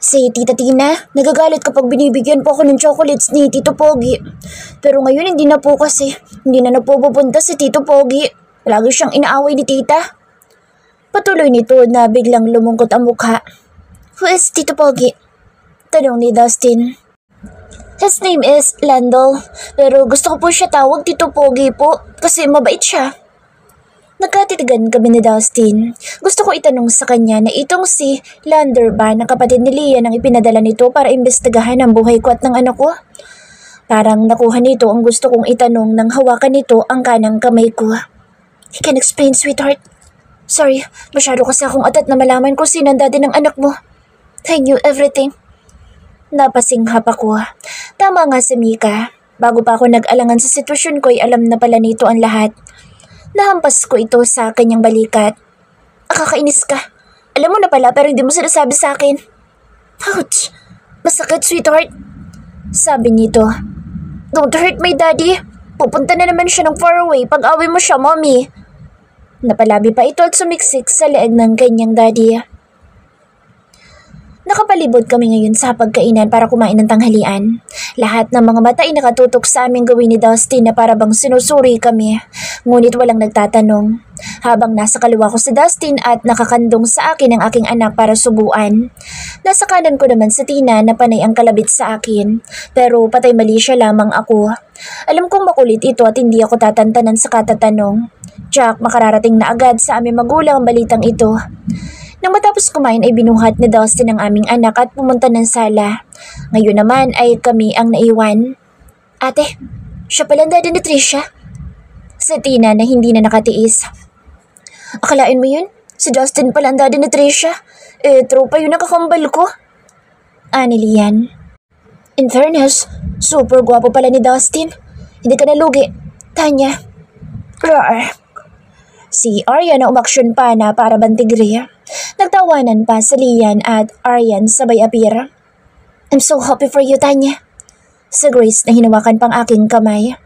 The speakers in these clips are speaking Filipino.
Si Tita Tina, nagagalit kapag binibigyan po ako ng chocolates ni Tito Pogi. Pero ngayon hindi na po kasi, hindi na pupunta si Tito Pogi. Lagi siyang inaaway ni Tita. Patuloy nito na biglang lumungkot ang mukha. Who is Tito Pogi? Tanong ni Dustin. His name is Landel, pero gusto ko po siya tawag Tito Pogi po kasi mabait siya. Nagkatitigan kami ni Dustin. Gusto ko itanong sa kanya na itong si Lander ba na kapatid ni Lian ang ipinadala nito para imbestigahan ang buhay ko at ng anak ko. Parang nakuha nito ang gusto kong itanong nang hawakan nito ang kanang kamay ko. He can explain, sweetheart. Sorry, masyado kasi akong atat na malaman kung sino ang daddy ng anak mo. I knew everything. Napasinghap ako. Tama nga si Mika. Bago pa ako nag-alangan sa sitwasyon ko ay alam na pala nito ang lahat. Nahampas ko ito sa kanyang balikat. Akakainis ka. Alam mo na pala pero hindi mo sinasabi sa akin. Ouch! Masakit, sweetheart. Sabi nito. Don't hurt my daddy. Pupunta na naman siya ng far away pag away mo siya, mommy. Napalabi pa ito at sumiksik sa leeg ng kanyang daddy. Nakapalibot kami ngayon sa pagkainan para kumain ng tanghalian. Lahat ng mga mata ay nakatutok sa aming gawin ni Dustin na para bang sinusuri kami. Ngunit walang nagtatanong. Habang nasa kaliwa ko si Dustin at nakakandong sa akin ang aking anak para subuan. Nasa kanan ko naman si Tina na panay ang kalabit sa akin. Pero patay mali siya lamang ako. Alam kong makulit ito at hindi ako tatantanan sa katatanong. Jack, makararating na agad sa aming magulang ang balitang ito. Nang matapos kumain ay binuhat ni Dustin ang aming anak at pumunta ng sala. Ngayon naman ay kami ang naiwan. Ate, siya pala ang daddy ni Trisha. Sa Tina na hindi na nakatiis. Akalain mo yun? Si Dustin pala ang daddy ni Trisha. Tropa yun ang kakambal ko. Ani Lian. In fairness, super gwapo pala ni Dustin. Hindi ka nalugi. Tanya. Rawr. Si Aryan na umaksyon pa na para bantigri. Nagtawanan pa sa Lian at Aryan sabay apir. I'm so happy for you, Tanya. Sa Grace na hinawakan pang aking kamay.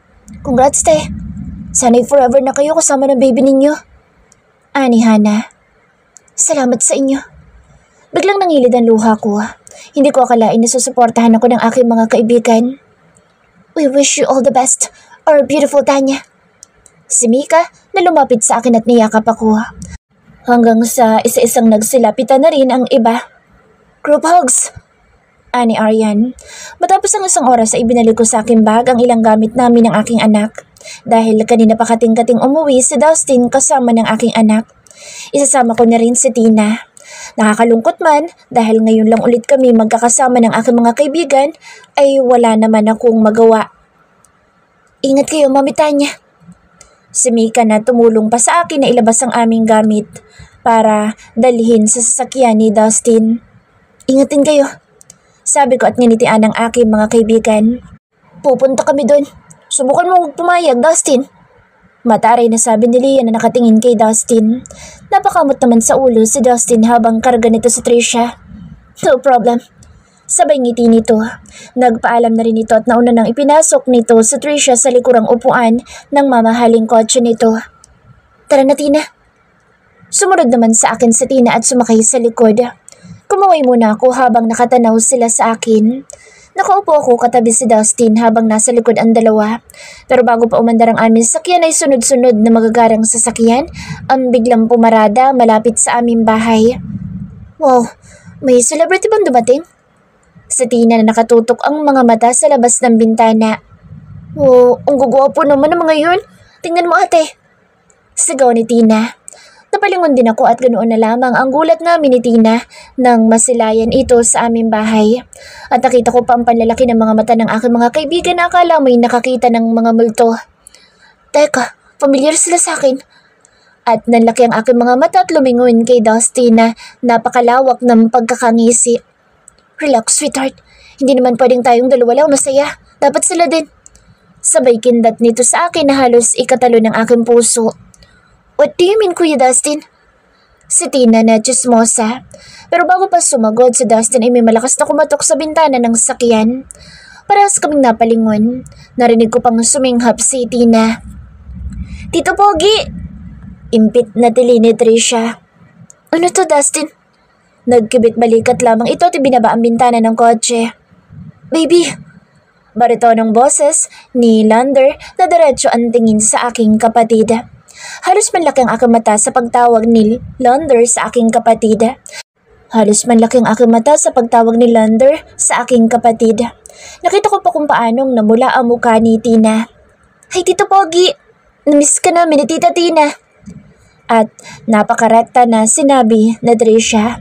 Congrats, te. Sana'y forever na kayo kasama ng baby ninyo. Ani Hana. Salamat sa inyo. Biglang nangilid ang luha ko. Hindi ko akalain na susuportahan ako ng aking mga kaibigan. We wish you all the best, our beautiful Tanya. Si Mika na lumapit sa akin at niyakap ako. Hanggang sa isa-isang nagsilapitan na rin ang iba. Group hugs! Ani Aryan. Matapos ang isang oras ay ibinalik ko sa aking bag ang ilang gamit namin ng aking anak. Dahil kanina pa kating-kating umuwi si Dustin kasama ng aking anak. Isasama ko na rin si Tina. Nakakalungkot man dahil ngayon lang ulit kami magkakasama ng aking mga kaibigan ay wala naman akong magawa. Ingat kayo, Mami Tanya. Si Mika na tumulong pa sa akin na ilabas ang aming gamit para dalhin sa sasakyan ni Dustin. Ingatin kayo. Sabi ko at nginitian ng aking mga kaibigan. Pupunta kami doon. Subukan mo huwag pumayag, Dustin. Mataray na sabi ni Lian na nakatingin kay Dustin. Napakamot naman sa ulo si Dustin habang karga nito sa Trisha. No problem. Sabay ngiti nito. Nagpaalam na rin ito at nauna nang ipinasok nito sa Trisha sa likurang upuan ng mamahaling kotse nito. Tara na, Tina. Sumunod naman sa akin si Tina at sumakay sa likod. Kumaway muna ako habang nakatanaw sila sa akin. Nakaupo ako katabi si Dustin habang nasa likod ang dalawa. Pero bago pa umandar ang aming sakyan ay sunod-sunod na magagarang sasakyan ang biglang pumarada malapit sa aming bahay. Wow, may celebrity bang dumating? Sa Tina na nakatutok ang mga mata sa labas ng bintana. Wow, ang gugwapo naman ng mga yun. Tingnan mo, ate. Sigaw ni Tina. Napalingon din ako at ganoon na lamang ang gulat namin ni Tina nang masilayan ito sa aming bahay. At nakita ko pa ang panlalaki ng mga mata ng aking mga kaibigan na akala mo'y nakakita ng mga multo. Teka, familiar sila sa akin. At nanlaki ang aking mga mata at lumingon kay Dustin na napakalawak ng pagkakangisi. Relax, sweetheart. Hindi naman pwedeng tayong dalawa lang masaya. Dapat sila din. Sabay kindat nito sa akin na halos ikatalo ng aking puso. What do you mean, Kuya Dustin? Si Tina na chismosa. Pero bago pa sumagot si Dustin ay may malakas na kumatok sa bintana ng sakyan. Parehas kaming napalingon. Narinig ko pang suminghap si Tina. Tito Pogi! Impit na tili ni Trisha. Ano to, Dustin? Nagkibit balikat lamang ito at ibinaba ang bintana ng kotse. Baby! Baritonong boses ni Lander na diretso ang tingin sa aking kapatid. Halos manlaki ang aking mata sa pagtawag ni Lander sa aking kapatid. Nakita ko pa kung paanong namula ang mukha ni Tina. Hey Tito Pogi! Namiss ka namin ni Tita Tina! At napakarekta na sinabi na Tricia.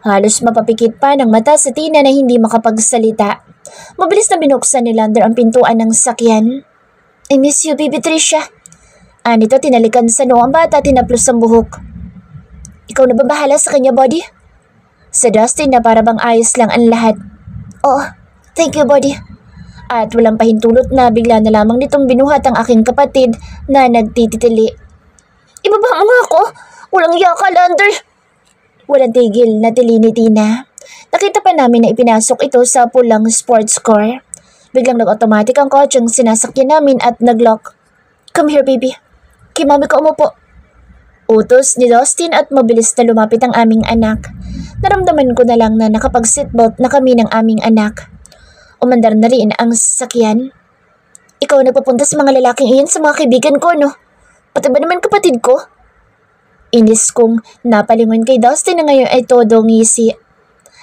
Halos mapapikit pa ng mata sa Tina na hindi makapagsalita. Mabilis na binuksan ni Lander ang pintuan ng sakyan. I miss you, baby Tricia. Anito tinalikan sa noo ang bata, tinaplos ang buhok. Ikaw na ba bahala sa kanya, Buddy? Sa Dustin na para bang ayos lang ang lahat. Oh, thank you, Buddy. At walang pahintulot na bigla na lamang nitong binuhat ang aking kapatid na nagtititili. Ibaba mo nga ako! Walang iya ka, Lander! Walang tigil na tili ni Tina. Nakita pa namin na ipinasok ito sa pulang sports car. Biglang nag-automatic ang kotseng sinasakyan namin at nag-lock. Come here, baby. Kay mami ka umupo. Utos ni Dustin at mabilis na lumapit ang aming anak. Naramdaman ko na lang na nakapag-seatbelt na kami ng aming anak. Umandar na rin ang sasakyan. Ikaw nagpapunta sa mga lalaking iyon sa mga kaibigan ko, no? Pati ba naman kapatid ko? Inis kong napalingon kay Dustin na ngayon ay todo ngisi.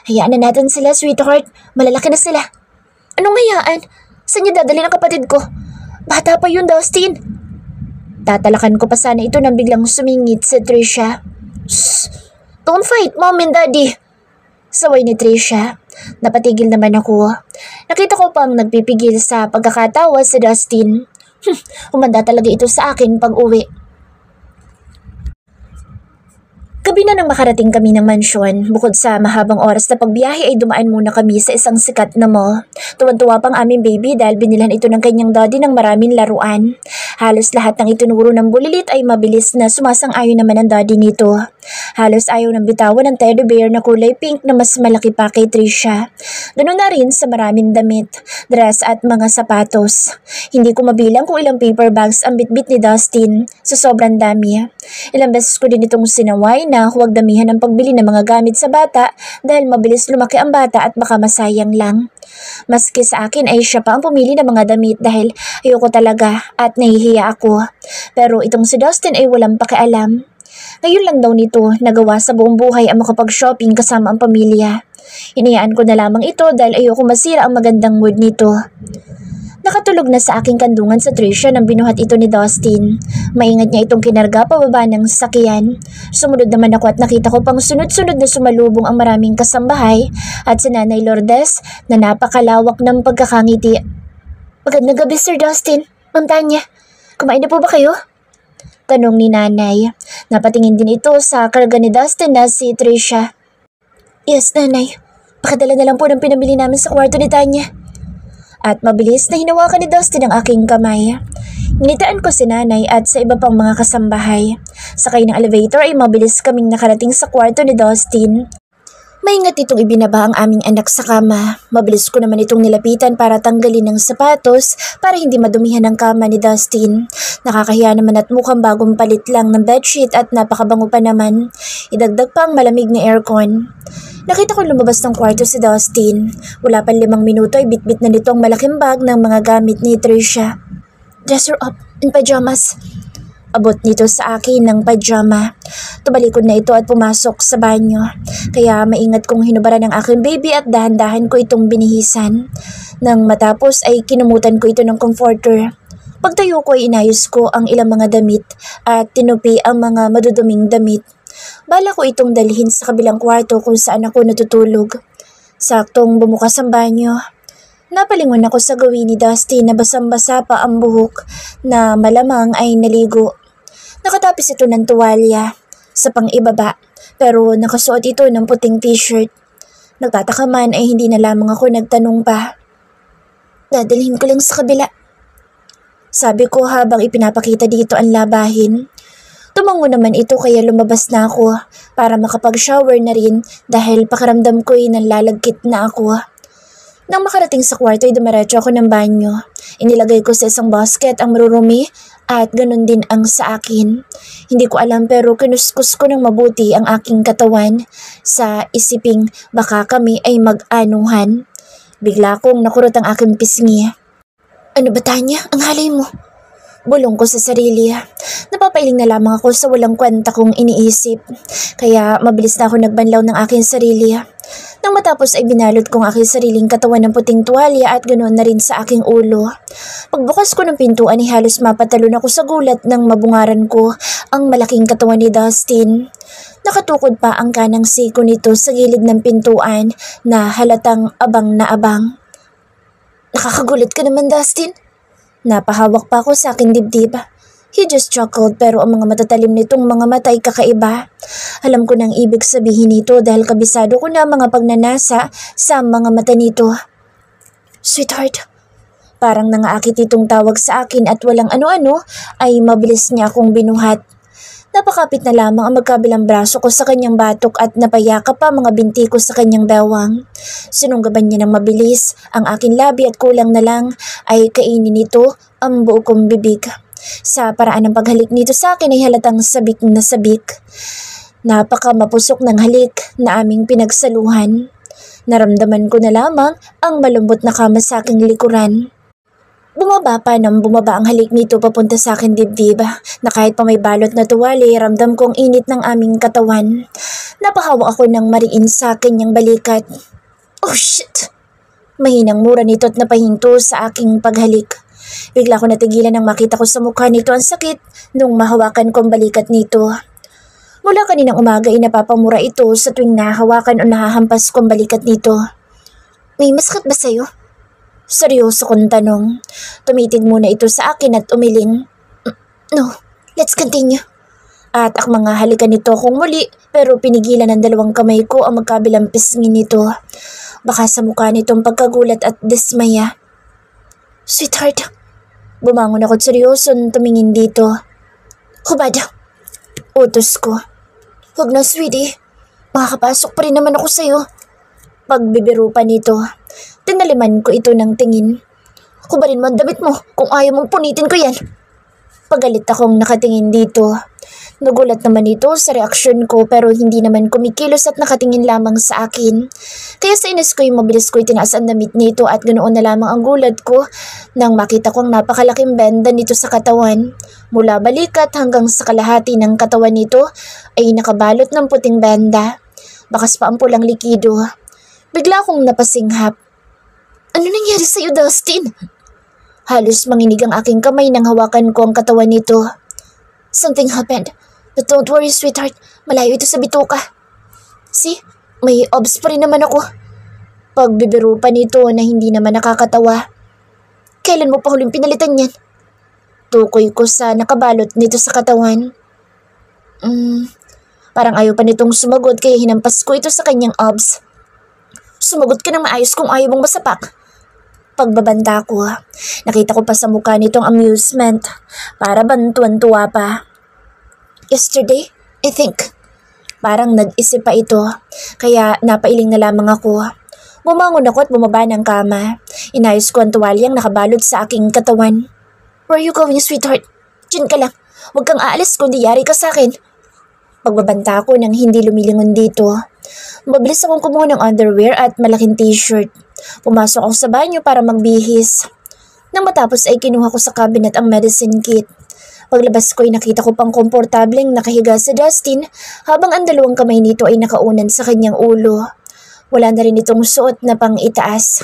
Hayaan na natin sila, sweetheart. Malalaki na sila. Anong hayaan? Saan niya dadali ng kapatid ko? Bata pa yun, Dustin. Tatalakan ko pa sana ito nang biglang sumingit si Tricia. Shh! Don't fight, Mom and Daddy! Saway ni Tricia. Napatigil naman ako. Nakita ko pang nagpipigil sa pagkakatawa si Dustin. Humanda talaga ito sa akin pag uwi. Gabi na nang makarating kami ng mansyon. Bukod sa mahabang oras na pagbiyahe ay dumaan muna kami sa isang sikat na mall. Tuwan-tuwa pang aming baby dahil binilhan ito ng kanyang daddy ng maraming laruan. Halos lahat ng itinuro ng bulilit ay mabilis na sumasang-ayon naman ang daddy nito. Halos ayaw ng bitawan ng teddy bear na kulay pink na mas malaki pa kay Tricia. Ganun na rin sa maraming damit, dress at mga sapatos. Hindi ko mabilang kung ilang paper bags ang bitbit ni Dustin sa sobrang dami. Ilang beses ko din itong sinaway na huwag damihan ang pagbili ng mga gamit sa bata dahil mabilis lumaki ang bata at baka masayang lang. Maski sa akin ay siya pa ang pumili ng mga damit dahil ayoko talaga at nahihiya ako. Pero itong si Dustin ay walang pakialam. Ngayon lang daw nito nagawa sa buong buhay ang makapag-shopping kasama ang pamilya. Hinayaan ko na lamang ito dahil ayoko masira ang magandang mood nito. Nakatulog na sa aking kandungan sa Tricia nang binuhat ito ni Dustin. Maingat niya itong kinarga pababa ng sakyan. Sumunod naman ako at nakita ko pang sunod-sunod na sumalubong ang maraming kasambahay at si Nanay Lourdes na napakalawak ng pagkakangiti. Magandang gabi, Sir Dustin. Ma'am Tanya, kumain na po ba kayo? Tanong ni Nanay. Napatingin din ito sa karga ni Dustin na si Tricia. Yes, Nanay. Pakadala na lang po ng pinamili namin sa kwarto ni Tanya. At mabilis na hinawakan ni Dustin ang aking kamay. Nginitaan ko si Nanay at sa iba pang mga kasambahay. Sakay ng elevator ay mabilis kaming nakarating sa kwarto ni Dustin. Maingat itong ibinaba ang aming anak sa kama. Mabilis ko naman itong nilapitan para tanggalin ng sapatos para hindi madumihan ang kama ni Dustin. Nakakahiya naman at mukhang bagong palit lang ng bedsheet at napakabango pa naman. Idagdag pa ang malamig na aircon. Nakita ko lumabas ng kwarto si Dustin. Wala pang 5 minuto ay bitbit na nito ang malaking bag ng mga gamit ni Tricia. Dress her up in pajamas. Abot nito sa akin ng pajama. Tumalikod na ito at pumasok sa banyo. Kaya maingat kong hinubaran ang aking baby at dahan-dahan ko itong binihisan. Nang matapos ay kinumutan ko ito ng comforter. Pagtayo ko ay inayos ko ang ilang mga damit at tinupi ang mga maduduming damit. Bala ko itong dalhin sa kabilang kwarto kung saan ako natutulog. Saktong bumukas ang banyo. Napalingon ako sa gawin ni Dustin na basang-basa pa ang buhok na malamang ay naligo. Nakatapis ito ng tuwalya sa pang-ibaba pero nakasuot ito ng puting t-shirt. Nagtataka man ay hindi na lamang ako nagtanong pa. Dadalhin ko lang sa kabila. Sabi ko habang ipinapakita dito ang labahin. Tumango naman ito kaya lumabas na ako para makapag-shower na rin dahil pakiramdam ko'y nanlalagkit na ako. Nang makarating sa kwarto ay dumiretso ako ng banyo. Inilagay ko sa isang basket ang marurumi at ganun din ang sa akin. Hindi ko alam pero kinuskus ko ng mabuti ang aking katawan sa isiping baka kami ay mag-anuhan. Bigla kong nakurot ang aking pisngi. Ano ba, Tanya? Ang halay mo? Bulong ko sa sarili. Napapailing na lamang ako sa walang kwenta kong iniisip. Kaya mabilis na ako nagbanlaw ng aking sarili. Nang matapos ay binalot kong aking sariling katawan ng puting tuwalya at ganoon na rin sa aking ulo. Pagbukas ko ng pintuan ay halos mapatalon ako sa gulat nang mabungaran ko ang malaking katawan ni Dustin. Nakatukod pa ang kanang siko nito sa gilid ng pintuan na halatang abang na abang. Nakakagulat ka naman, Dustin. Napahawak pa ako sa aking dibdib. He just chuckled pero ang mga matatalim nitong mga mata ay kakaiba. Alam ko nang ibig sabihin nito dahil kabisado ko na mga pagnanasa sa mga mata nito. Sweetheart, parang nangaakit itong tawag sa akin at walang ano-ano ay mabilis niya akong binuhat. Napakapit na lamang ang magkabilang braso ko sa kanyang batok at napayakap pa mga binti ko sa kanyang bewang. Sinunggaban niya ng mabilis ang aking labi at kulang na lang ay kainin nito ang buo kong bibig. Sa paraan ng paghalik nito sa akin ay halatang sabik na sabik. Napaka mapusok ng halik na aming pinagsaluhan. Naramdaman ko na lamang ang malambot na kama sa aking likuran. Bumaba pa nang bumaba ang halik nito papunta sa akin dibdib na kahit pa may balot na tuwali, ramdam kong init ng aming katawan. Napahawak ako ng mariin sa kanyang balikat. Oh shit! Mahinang mura nito at napahinto sa aking paghalik. Bigla ko natigilan nang makita ko sa mukha nito ang sakit nung mahawakan ko ang balikat nito. Mula kaninang umaga ay napapamura ito sa tuwing nahahawakan o nahahampas ko ang balikat nito. May masakit ba sa'yo? Seryoso kong tanong. Tumitig muna ito sa akin at umiling. No, let's continue. At akmang halikan nito akong muli pero pinigilan ng dalawang kamay ko ang magkabilang pisngi nito. Baka sa mukha nitong pagkagulat at dismaya. Sweetheart, bumangon ako't seryoso tumingin dito. Hubad, utos ko. Huwag na, sweetie. Makakapasok pa rin naman ako sa'yo. Pagbibiro pa nito. Tinaliman ko ito ng tingin. Kubarin mo ang damit mo kung ayaw mong punitin ko yan. Pagalit akong nakatingin dito. Nagulat naman ito sa reaksyon ko pero hindi naman kumikilos at nakatingin lamang sa akin. Kaya sa inis ko yung mabilis ko itinaas ang damit nito at ganoon na lamang ang gulat ko nang makita kong napakalaking benda nito sa katawan. Mula balikat hanggang sa kalahati ng katawan nito ay nakabalot ng puting benda. Bakas pa ang pulang likido. Bigla akong napasinghap. Ano nangyari sa'yo, Dustin? Halos manginig ang aking kamay nang hawakan ko ang katawan nito. Something happened. But don't worry, sweetheart. Malayo ito sa bituka. See? May obs pa rin naman ako. Pagbibiro pa nito na hindi naman nakakatawa. Kailan mo pa huling pinalitan yan? Tukoy ko sa nakabalot nito sa katawan. Parang ayaw pa nitong sumagot kaya hinampas ko ito sa kanyang obs. Sumagot ka ng maayos kung ayaw mong masapak. Pagbabanta ko, nakita ko pa sa mukha nitong amusement. Para bang tuwan-tuwa pa. Yesterday, I think. Parang nag-isip pa ito, kaya napailing na lamang ako. Bumangon ako at bumaba ng kama. Inayos ko ang tuwalyang nakabalot sa aking katawan. Where are you going, sweetheart? Diyan ka lang. Huwag kang aalis kundi yari ka sa akin. Pagbabanta ko nang hindi lumilingon dito. Mabilis akong kumuha ng underwear at malaking t-shirt. Pumasok ako sa banyo para magbihis. Nang matapos ay kinuha ko sa cabinet ang medicine kit. Paglabas ko ay nakita ko pang komportableng nakahiga sa Dustin habang ang dalawang kamay nito ay nakaunan sa kanyang ulo. Wala na rin itong suot na pang itaas.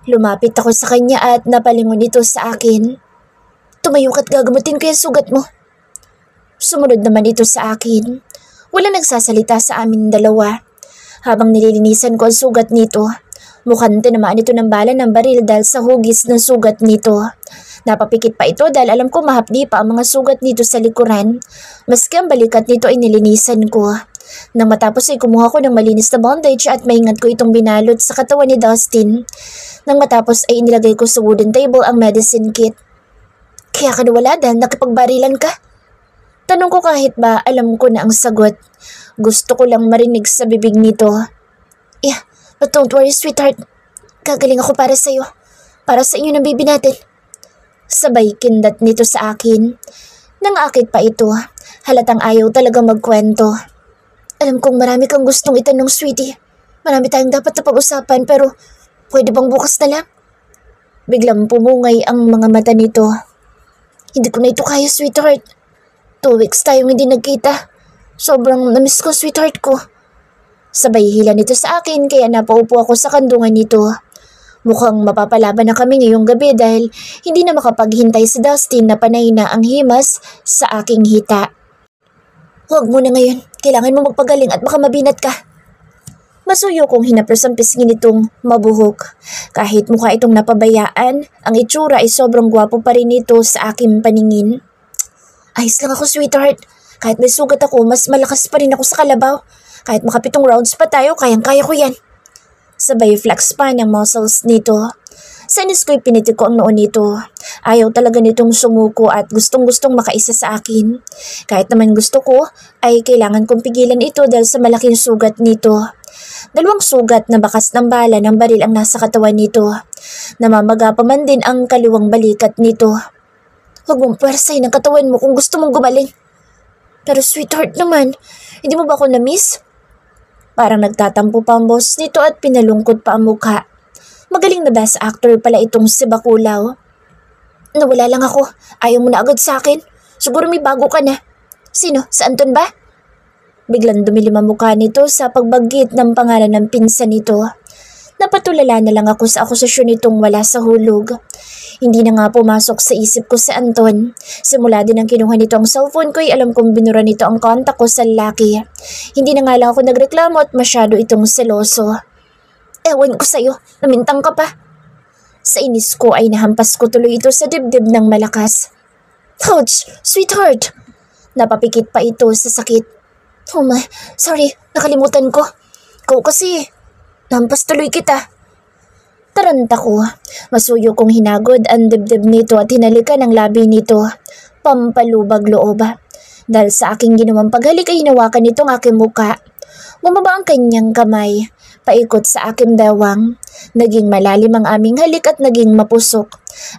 Lumapit ako sa kanya at napalingon ito sa akin. Tumayo ka't gagamutin ko yung sugat mo. Sumunod naman ito sa akin. Wala nagsasalita sa amin dalawa. Habang nililinisan ko ang sugat nito, mukhang tinamaan ito ng bala ng baril dahil sa hugis ng sugat nito. Napapikit pa ito dahil alam ko mahapdi pa ang mga sugat nito sa likuran. Maski ang balikat nito ay nilinisan ko. Nang matapos ay kumuha ko ng malinis na bandage at maingat ko itong binalot sa katawan ni Dustin. Nang matapos ay inilagay ko sa wooden table ang medicine kit. Kaya ka nawala dahil nakipagbarilan ka? Tanong ko kahit ba alam ko na ang sagot. Gusto ko lang marinig sa bibig nito. Yeah, but don't worry, sweetheart. Gagaling ako para sa'yo. Para sa inyo ng baby natin. Sabay kindat nito sa akin. Nangakit pa ito. Halatang ayaw talaga magkwento. Alam kong marami kang gustong itanong, sweetie. Marami tayong dapat na pag-usapan pero pwede bang bukas na lang? Biglang pumungay ang mga mata nito. Hindi ko na ito kaya, sweetheart. 2 weeks tayong hindi nagkita. Sobrang namiss ko, sweetheart ko. Sabay hila nito sa akin kaya napaupo ako sa kandungan nito. Mukhang mapapalaban na kami ngayong gabi dahil hindi na makapaghintay si Dustin na panay na ang himas sa aking hita. Huwag mo na ngayon. Kailangan mo magpagaling at baka mabinat ka. Masuyo kong hinapros ang pisngi nitong mabuhok. Kahit mukha itong napabayaan, ang itsura ay sobrang gwapo pa rin nito sa aking paningin. Ayos lang ako, sweetheart. Kahit may sugat ako, mas malakas pa rin ako sa kalabaw. Kahit makapitong rounds pa tayo, kayang-kaya ko yan. Sabay flex pa ng muscles nito. Sa inis ko'y pinitik ko ang noon nito. Ayaw talaga nitong sumuko at gustong-gustong makaisa sa akin. Kahit naman gusto ko, ay kailangan kong pigilan ito dahil sa malaking sugat nito. 2 sugat na bakas ng bala ng baril ang nasa katawan nito. Namamaga pa man din ang kaliwang balikat nito. Huwag mong puwersahin ang katawan mo kung gusto mong gumaling. Pero sweetheart naman, hindi mo ba ako na-miss? Parang nagtatampo pa ang boss nito at pinalungkot pa ang mukha. Magaling na best actor pala itong si Bakulaw. Nawala lang ako. Ayaw mo na agad sa akin. Siguro may bago ka na. Sino? Si Anton ba? Biglang dumilim ang mukha nito sa pagbanggit ng pangalan ng pinsan nito. Napatulala na lang ako sa akusasyon nitong wala sa hulog. Hindi na nga pumasok sa isip ko si Anton. Simula din ang kinuha nito ang cellphone ko ay alam kong binura nito ang kontak ko sa lalaki. Hindi na nga lang ako nagreklamo at masyado itong seloso. Ewan ko sa'yo, namintang ka pa. Sa inis ko ay nahampas ko tuloy ito sa dibdib ng malakas. Ouch, sweetheart! Napapikit pa ito sa sakit. Oh my, sorry, nakalimutan ko. Ikaw kasi, nahampas tuloy kita. Taranta ko, masuyo kong hinagod ang dibdib nito at hinalikan ang labi nito. Pampalubag loob. Dahil sa aking ginawang paghalik ay hinawakan nitong aking muka. Bumaba ang kanyang kamay, paikot sa aking bewang. Naging malalim ang aming halik at naging mapusok.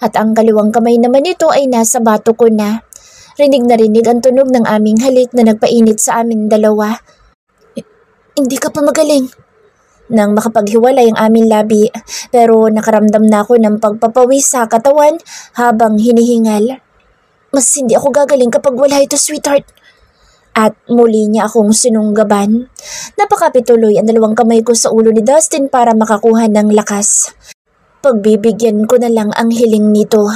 At ang kaliwang kamay naman nito ay nasa bato ko na. Rinig na rinig ang tunog ng aming halik na nagpainit sa aming dalawa. Hindi ka pa magaling. Nang makapaghiwalay ang aming labi, pero nakaramdam na ako ng pagpapawis sa katawan habang hinihingal. Mas hindi ako gagaling kapag wala ito, sweetheart. At muli niya akong sinunggaban. Napakapituloy ang 2 kamay ko sa ulo ni Dustin para makakuha ng lakas. Pagbibigyan ko na lang ang hiling nito.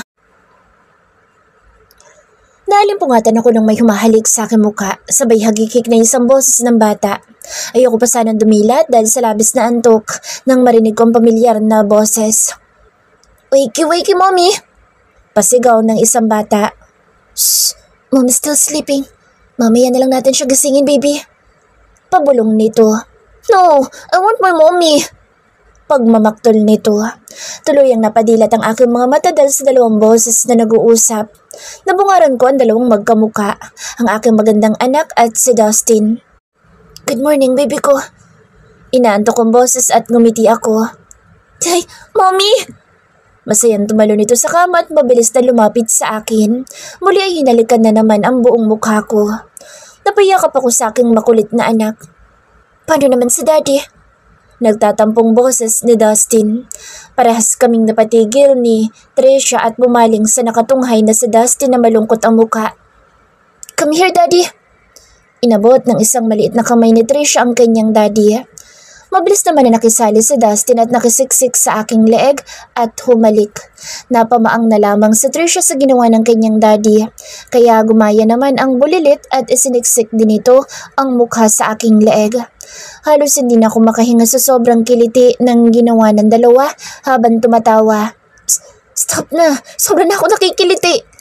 Naalimpungatan ako ng may humahalik sa aking muka, sabay hagikik na isang boses ng bata. Ayoko pa sanang dumilat dahil sa labis na antok nang marinig ko ang pamilyar na boses. Wakey, wakey, mommy! Pasigaw ng isang bata. Shh! Mommy's still sleeping. Mamaya na lang natin siya gisingin, baby. Pabulong nito. No! I want my mommy! Pagmamaktol nito. Tuluyang napadilat ang aking mga mata dahil sa 2 boses na nag-uusap. Nabungaran ko ang 2 magkamuka, ang aking magandang anak at si Dustin. Good morning, baby ko. Inaantok kong boses at ngumiti ako. Ay, mommy! Masayang tumalo nito sa kama at mabilis na lumapit sa akin. Muli ay hinalikan na naman ang buong mukha ko. Napayakap ako sa aking makulit na anak. Paano naman si daddy? Nagtatampong boses ni Dustin. Parehas kaming napatigil ni Tricia at bumaling sa nakatunghay na si Dustin na malungkot ang muka. Come here, daddy! Inabot ng isang maliit na kamay ni Tricia ang kanyang daddy. Mabilis naman na nakisali si Dustin at nakisiksik sa aking leeg at humalik. Napamaang na lamang si Tricia sa ginawa ng kanyang daddy. Kaya gumaya naman ang bulilit at isiniksik din ito ang mukha sa aking leeg. Halos hindi na ako makahinga sa sobrang kiliti ng ginawa ng 2 habang tumatawa. Stop na! Sobra na ako nakikiliti!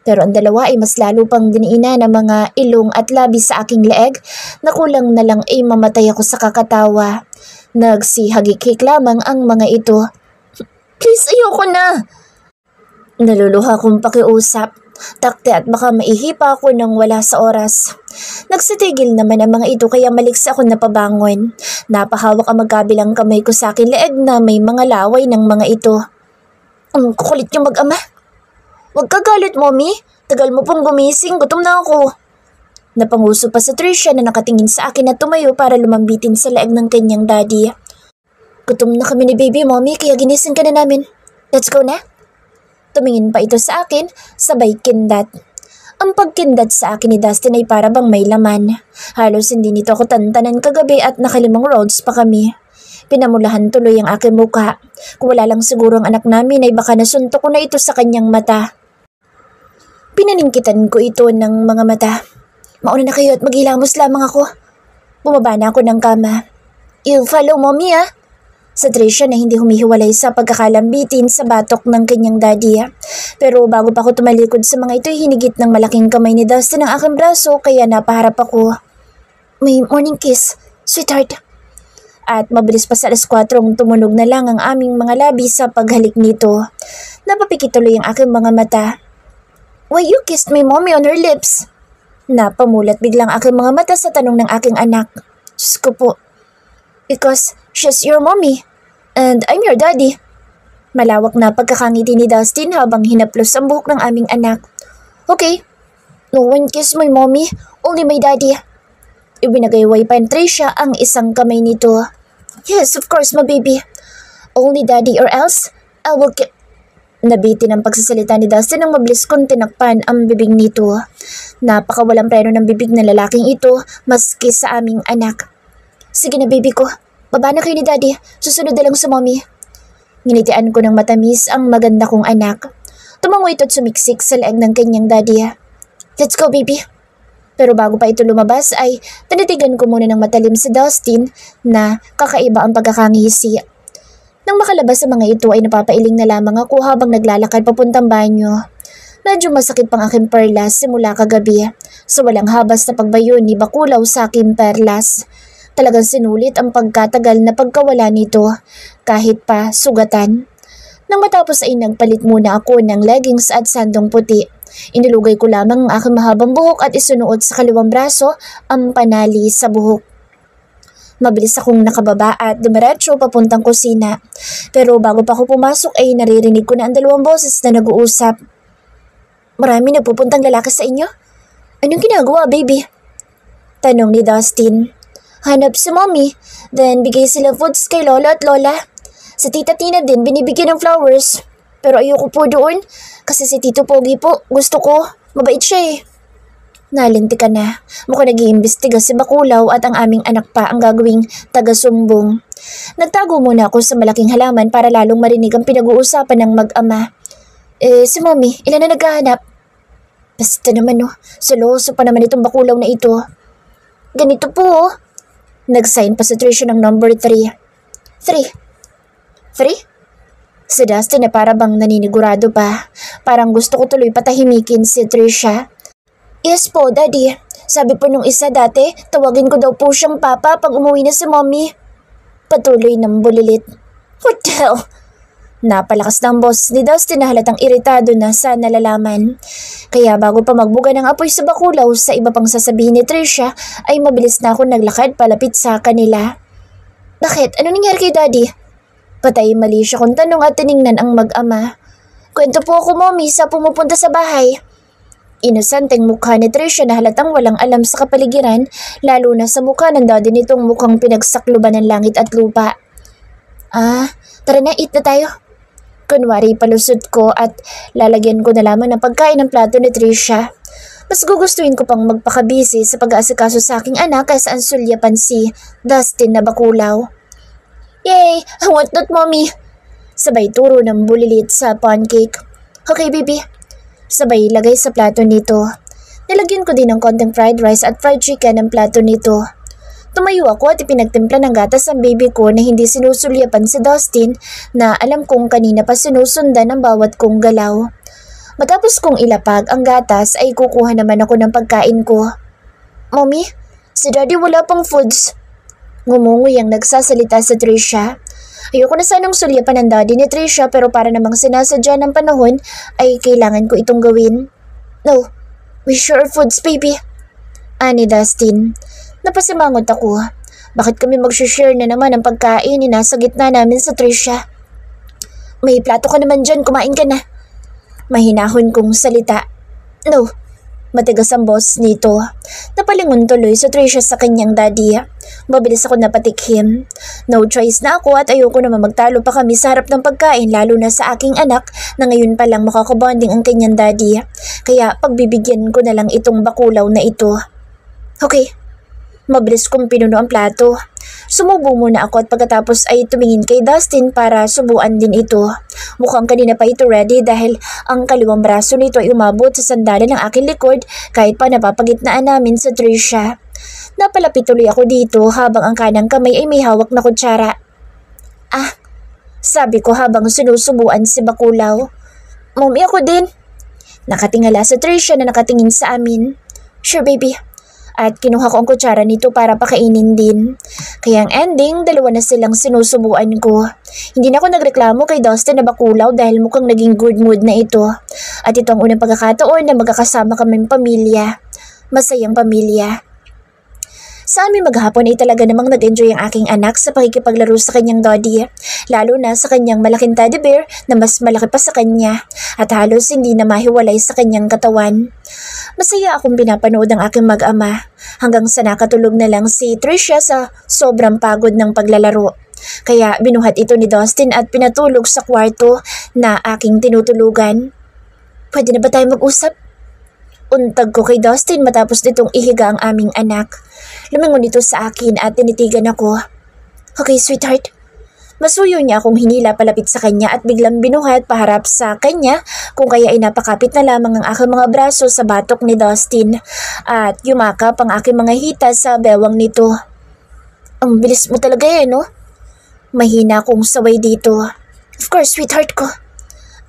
Pero ang 2 ay mas lalo pang diniina ng mga ilong at labi sa aking leeg na kulang na lang ay mamatay ako sa kakatawa. Nagsihagikik lamang ang mga ito. Please, ayoko na! Naluluha kong pakiusap. Takte at baka maihipa ako nang wala sa oras. Nagsitigil naman ang mga ito kaya maligsa ako napabangon. Napahawak ang magkabilang kamay ko sa akin leeg na may mga laway ng mga ito. Ang kukulit yung mag-ama. Huwag ka galit, mommy. Tagal mo pong gumising, gutom na ako. Napanguso pa sa Trisha na nakatingin sa akin at tumayo para lumambitin sa leeg ng kanyang daddy. Gutom na kami ni baby, mommy, kaya ginising ka na namin. Let's go na. Tumingin pa ito sa akin, sabay kindat. Ang pagkindat sa akin ni Dustin ay para bang may laman. Halos hindi nito ako tantanan kagabi at nakalimang roads pa kami. Pinamulahan tuloy ang aking mukha. Kung wala lang siguro ang anak namin ay baka nasuntok ko na ito sa kanyang mata. Pinaningkitan ko ito ng mga mata. Mauna na kayo at maghilamos lamang ako. Bumaba na ako ng kama. You follow mommy Sa Trisha na hindi humihiwalay sa pagkakalambitin sa batok ng kanyang daddy. Pero bago pa ako tumalikod sa mga ito, hinigit ng malaking kamay ni Dustin ang aking braso kaya napaharap ako. May morning kiss, sweetheart. At mabilis pa sa 4 tumunog na lang ang aming mga labi sa paghalik nito. Napapikit tuloy ang aking mga mata. Why you kissed my mommy on her lips? Napamulat biglang aking mga mata sa tanong ng aking anak. Diyos ko po. Because she's your mommy. And I'm your daddy. Malawak na pagkakangiti ni Dustin habang hinaplos ang buhok ng aming anak. Okay. No one kissed my mommy, only my daddy. Ibinagayway pa ni Trisha ang isang kamay nito. Yes, of course, my baby. Only daddy or else, I will Nabitin ang pagsasalita ni Dustin nang mabilis kong tinakpan ang bibig nito. Napakawalang preno ng bibig ng lalaking ito maski sa aming anak. Sige na baby ko, baba na kayo ni daddy, susunod na lang sa mommy. Nginitian ko ng matamis ang maganda kong anak. Tumango ito at sumiksik sa leeg ng kanyang daddy. Let's go baby. Pero bago pa ito lumabas ay tinitigan ko muna ng matalim si Dustin na kakaiba ang pagkakangisi. Nang makalabas sa mga ito ay napapailing na lamang ako habang naglalakad papuntang banyo. Medyo masakit pang aking perlas simula kagabi sa walang habas na pagbayo ni Bakulaw sa aking perlas. Talagang sinulit ang pagkatagal na pagkawala nito kahit pa sugatan. Nang matapos ay nagpalit muna ako ng leggings at sandong puti. Inilugay ko lamang ang aking mahabang buhok at isunuot sa kaliwang braso ang panali sa buhok. Mabilis akong nakababa at dumiretso papuntang kusina. Pero bago pa ako pumasok ay naririnig ko na ang dalawang boses na nag-uusap. Marami nagpupuntang lalaki sa inyo? Anong ginagawa, baby? Tanong ni Dustin. Hanap si mommy, then bigay sila foods kay lola at lola. Sa tita Tina din binibigyan ng flowers. Pero ayoko po doon kasi si Tito Pogi po gusto ko. Mabait siya Nalinti ka na. Mukhang nag-iimbestiga si Bakulaw at ang aming anak pa ang gagawing taga-sumbong. Nagtago muna ako sa malaking halaman para lalong marinig ang pinag-uusapan ng mag-ama. Si mommy, ilan na naghahanap? Basta naman saloso pa naman itong Bakulaw na ito. Ganito po Nag-sign pa sa Trisha ng number 3. 3? Si Dustin na para bang naninigurado pa. Parang gusto ko tuloy patahimikin si Trisha. Yes po, daddy. Sabi po nung isa dati, tawagin ko daw po siyang papa pag umuwi na si mommy. Patuloy ng bulilit. What the hell? Napalakas ng boss ni Dustin na halatang iritado na sa nalalaman. Kaya bago pa magbuga ng apoy sa Bakulaw sa iba pang sasabihin ni Trisha, ay mabilis na ako naglakad palapit sa kanila. Bakit? Ano nangyari kay daddy? Patay mali siya kung tanong at tiningnan ang mag-ama. Kwento po ako mommy sa pumupunta sa bahay. Inosanteng mukha ni Trisha na halatang walang alam sa kapaligiran, lalo na sa mukha ng daddy nitong mukhang pinagsakluban ng langit at lupa. Tara na, eat na tayo. Kunwari palusot ko at lalagyan ko na lamang ng pagkain ng plato ni Trisha. Mas gugustuhin ko pang magpakabisi sa pag-aasikaso sa aking anak kaysa ang sulyapan si Dustin na Bakulaw. Yay! I want that, mommy! Sabay turo ng bulilit sa pancake. Okay, baby. Sabay lagay sa plato nito. Nilagyan ko din ng konting fried rice at fried chicken ang plato nito. Tumayo ako at ipinagtimpla ng gatas ang baby ko na hindi sinusulyapan si Dustin na alam kong kanina pa sinusundan ang bawat kong galaw. Matapos kong ilapag ang gatas ay kukuha naman ako ng pagkain ko. Mommy, si daddy wala pang foods. Ngumunguy ang nagsasalita sa Trisha. Ayoko na sanang sulyapan ng daddy ni Trisha pero para namang sinasadya ng panahon ay kailangan ko itong gawin. No, we share foods, baby. Ani Dustin. Napasimangot ako. Bakit kami mag-share na naman ng pagkain na nasa gitna namin sa Trisha? May plato ka naman dyan, kumain ka na. Mahinahon kong salita. No, matigas ang boss nito. Napalingon tuloy sa Trisha sa kanyang daddy. Mabilis ako napatikhim. No choice na ako at ayoko naman magtalo pa kami sa harap ng pagkain lalo na sa aking anak na ngayon pa lang makakabonding ang kanyang daddy. Kaya pagbibigyan ko na lang itong bakulaw na ito. Okay. Mabilis kong pinuno ang plato. Sumubo muna ako at pagkatapos ay tumingin kay Dustin para subuan din ito. Mukhang kanina pa ito ready dahil ang kaliwang braso nito ay umabot sa sandalan ng aking likod kahit pa napapagitnaan namin sa Trisha. Napalapit tuloy ako dito habang ang kanang kamay ay may hawak na kutsara. Ah, sabi ko habang sinusubuan si Bakulaw. Mommy, ako din. Nakatingala sa Trisha na nakatingin sa amin. Sure, baby. At kinuha ko ang kutsara nito para pakainin din. Kaya ang ending, dalawa na silang sinusubuan ko. Hindi na ako nagreklamo kay Dustin na Bakulaw dahil mukhang naging good mood na ito. At ito ang unang pagkakataon na magkakasama kaming pamilya. Masayang pamilya. Sa aming maghapon ay talaga namang nag-enjoy ang aking anak sa pakikipaglaro sa kanyang daddy, lalo na sa kanyang malaking teddy bear na mas malaki pa sa kanya at halos hindi na mahiwalay sa kanyang katawan. Masaya akong pinapanood ang aking mag-ama hanggang sa nakatulog na lang si Trisha sa sobrang pagod ng paglalaro. Kaya binuhat ito ni Dustin at pinatulog sa kwarto na aking tinutulugan. Pwede na ba tayo mag-usap? Untag ko kay Dustin matapos nitong ihiga ang aming anak. Lumingon ito sa akin at tinitigan ako. Okay, sweetheart. Masuyo niya akong hinila palapit sa kanya at biglang binuhat paharap sa kanya kung kaya ay napakapit na lamang ang aking mga braso sa batok ni Dustin at yumakap ang aking mga hita sa bewang nito. Ang bilis mo talaga no? Mahina akong saway dito. Of course, sweetheart ko.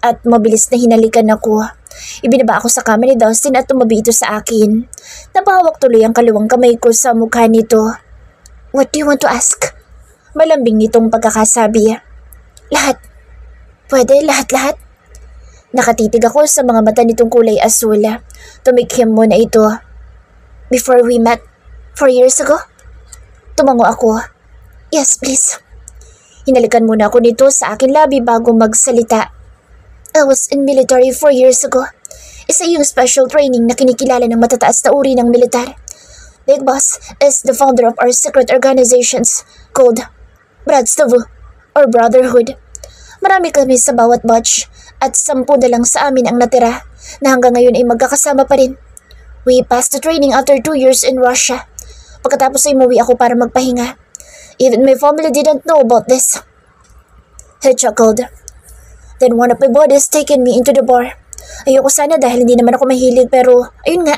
At mabilis na hinalikan ako. Ibinaba ako sa kama ni Dustin at tumabi ito sa akin. Napahawak tuloy ang kaliwang kamay ko sa mukha nito. What do you want to ask? Malambing nitong pagkakasabi. Lahat. Pwede, lahat-lahat. Nakatitig ako sa mga mata nitong kulay asul. Tumikhim mo na ito. Before we met, 4 years ago? Tumango ako. Yes, please. Hinalikan muna ako nito sa aking labi bago magsalita. I was in military 4 years ago. Isa yung special training na kinikilala ng matataas na uri ng militar. Big Boss is the founder of our secret organizations called Bratstvu or Brotherhood. Marami kami sa bawat batch at 10 na lang sa amin ang natira na hanggang ngayon ay magkakasama pa rin. We passed the training after 2 years in Russia. Pagkatapos ay umuwi ako para magpahinga. Even my family didn't know about this. He chuckled. Then one of my buddies taken me into the bar. Ayoko sana dahil hindi naman ako mahilig pero ayun nga.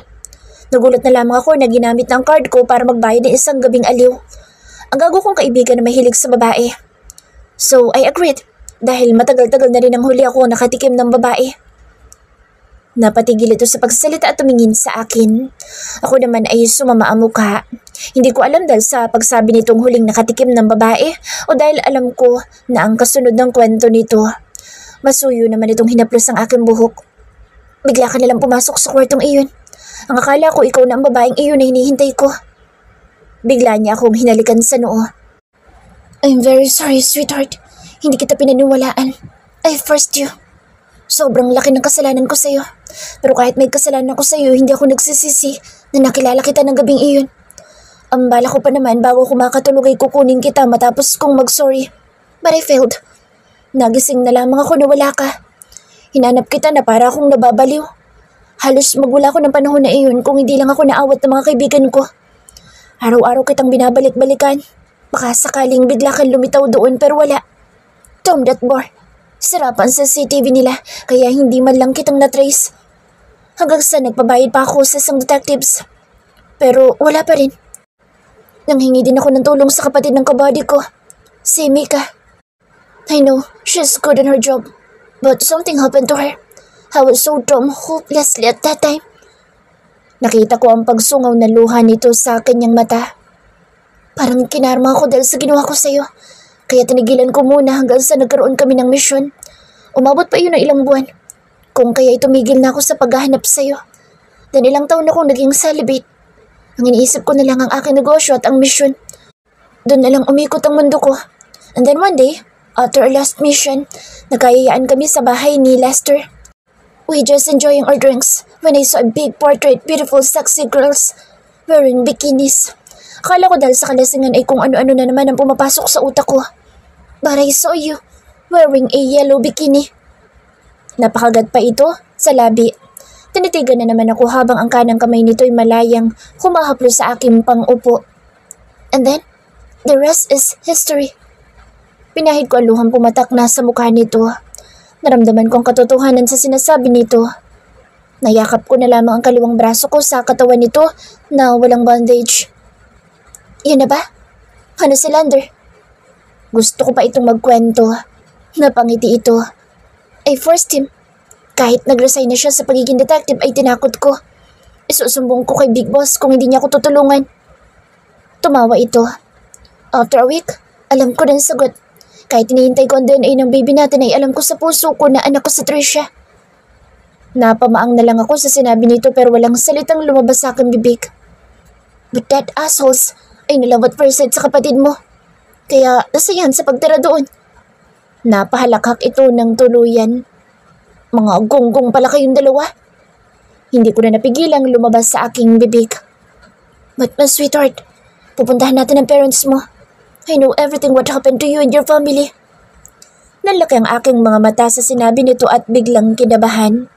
Nagulat na lamang ako na ginamit ng card ko para magbayad ng isang gabing aliw. Ang gago kong kaibigan na mahilig sa babae. So I agreed dahil matagal-tagal na rin ang huli ako nakatikim ng babae. Napatigil ito sa pagsasalita at tumingin sa akin. Ako naman ay sumama ang mukha. Hindi ko alam dahil sa pagsabi nitong huling nakatikim ng babae o dahil alam ko na ang kasunod ng kwento nito. Masuyo naman itong hinaplos ang aking buhok. Bigla ka nalang pumasok sa kwartong iyon. Ang akala ko ikaw na ang babaeng iyon na hinihintay ko. Bigla niya akong hinalikan sa noo. I'm very sorry, sweetheart. Hindi kita pinaniwalaan. I forced you. Sobrang laki ng kasalanan ko sa'yo. Pero kahit may kasalanan ko sa'yo, hindi ako nagsisisi na nakilala kita ng gabing iyon. Ang bala ko pa naman bago ko makatulog ay kukunin kita matapos kong mag-sorry. But I failed. Nagising na lamang ako na wala ka. Hinanap kita na para akong nababaliw. Halos magwala ko ng panahon na iyon kung hindi lang ako naawat ng mga kaibigan ko. Araw-araw kitang binabalik-balikan. Baka sakaling bigla kang lumitaw doon pero wala. Tom that bar. Sirapan sa CCTV nila kaya hindi man lang kitang natrace. Hanggang sa nagpabayad pa ako sa isang detectives. Pero wala pa rin. Nanghingi din ako ng tulong sa kapatid ng kabady ko. Si Mika. I know, she's good in her job. But something happened to her. I was so dumb hopelessly at that time. Nakita ko ang pagsungaw na luha nito sa kanyang mata. Parang kinarma ako dahil sa ginawa ko sa'yo. Kaya tinigilan ko muna hanggang sa nagkaroon kami ng misyon. Umabot pa yun ng ilang buwan. Kung kaya tumigil na ako sa paghahanap sa'yo. Dan ilang taon akong naging celibate. Ang iniisip ko na lang ang aking negosyo at ang misyon. Doon na lang umikot ang mundo ko. And then one day, after our last mission, nagkayayaan kami sa bahay ni Lester. We just enjoying our drinks when I saw a big portrait, beautiful, sexy girls wearing bikinis. Akala ko dahil sa kalasingan ay kung ano-ano na naman ang pumapasok sa utak ko. But I saw you wearing a yellow bikini. Napakagat pa ito sa labi. Tinitigan na naman ako habang ang kanang kamay nito'y malayang humahaplo sa aking pang-upo. And then, the rest is history. Pinahid ko ang luhang pumatak na sa mukha nito. Naramdaman ko ang katotohanan sa sinasabi nito. Nayakap ko na lamang ang kaliwang braso ko sa katawan nito na walang bandage. Yan na ba? Ano si Lander? Gusto ko pa itong magkwento. Napangiti ito. I forced him. Kahit nag-resign na siya sa pagiging detective ay tinakot ko. Isusumbong ko kay Big Boss kung hindi niya ako tutulungan. Tumawa ito. After a week, alam ko na ang sagot. Kahit hinihintay ko ang DNA ng baby natin ay alam ko sa puso ko na anak ko si Tricia. Napamaang na lang ako sa sinabi nito pero walang salitang lumabas sa aking bibig. But that assholes ay nalawat first sight sa kapatid mo. Kaya nasayahan sa pagtira doon. Napahalakhak ito ng tuluyan. Mga gonggong pala kayong dalawa. Hindi ko na napigilang lumabas sa aking bibig. But my sweetheart, pupuntahan natin ang parents mo. I know everything what happened to you and your family. Nanlaki ang aking mga mata sa sinabi nito at biglang kinabahan.